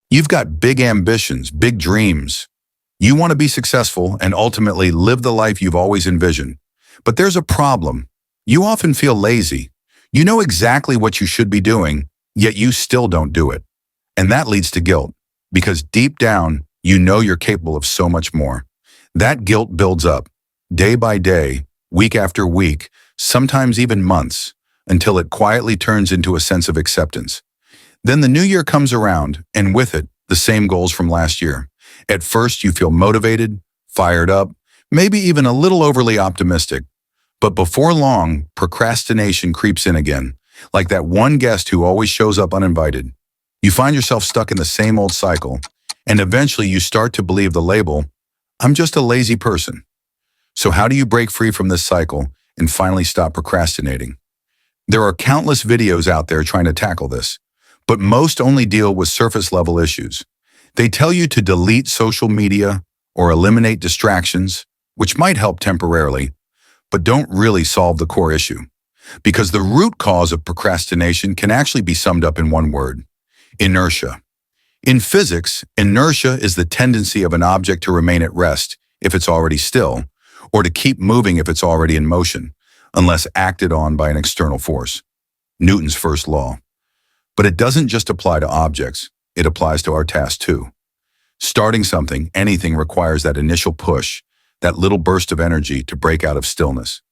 You've got big ambitions, big dreams. You want to be successful and ultimately live the life you've always envisioned. But there's a problem. You often feel lazy. You know exactly what you should be doing, yet you still don't do it. And that leads to guilt, because deep down, you know you're capable of so much more. That guilt builds up, day by day, week after week, sometimes even months, until it quietly turns into a sense of acceptance. Then the new year comes around, and with it, the same goals from last year. At first, you feel motivated, fired up, maybe even a little overly optimistic. But before long, procrastination creeps in again, like that one guest who always shows up uninvited. You find yourself stuck in the same old cycle, and eventually you start to believe the label, "I'm just a lazy person." So how do you break free from this cycle and finally stop procrastinating? There are countless videos out there trying to tackle this, but most only deal with surface-level issues. They tell you to delete social media or eliminate distractions, which might help temporarily, but don't really solve the core issue. Because the root cause of procrastination can actually be summed up in one word: inertia. In physics, inertia is the tendency of an object to remain at rest if it's already still, or to keep moving if it's already in motion, unless acted on by an external force. Newton's first law. But it doesn't just apply to objects, it applies to our tasks too. Starting something, anything, requires that initial push, that little burst of energy to break out of stillness.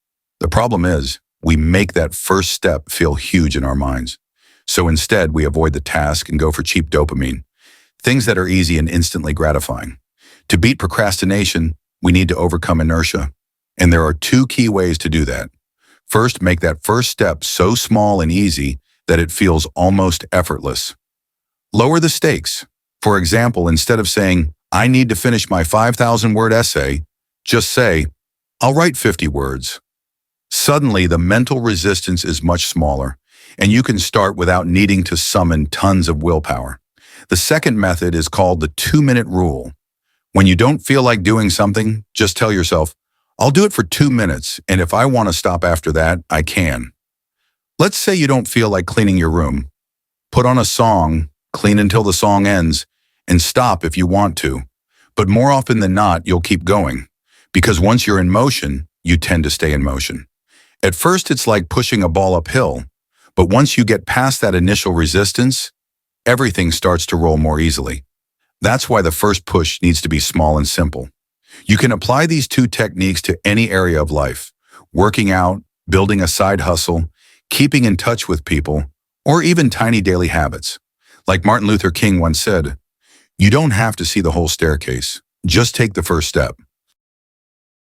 The problem is, we make that first step feel huge in our minds. So instead, we avoid the task and go for cheap dopamine, things that are easy and instantly gratifying. To beat procrastination, we need to overcome inertia. And there are two key ways to do that. First, make that first step so small and easy that it feels almost effortless. Lower the stakes. For example, instead of saying, "I need to finish my 5,000-word essay," just say, "I'll write 50 words." Suddenly, the mental resistance is much smaller, and you can start without needing to summon tons of willpower. The second method is called the 2-minute rule. When you don't feel like doing something, just tell yourself, "I'll do it for 2 minutes, and if I want to stop after that, I can." Let's say you don't feel like cleaning your room. Put on a song, clean until the song ends, and stop if you want to. But more often than not, you'll keep going, because once you're in motion, you tend to stay in motion. At first, it's like pushing a ball uphill, but once you get past that initial resistance, everything starts to roll more easily. That's why the first push needs to be small and simple. You can apply these two techniques to any area of life: working out, building a side hustle, keeping in touch with people, or even tiny daily habits. Like Martin Luther King once said, "You don't have to see the whole staircase. Just take the first step."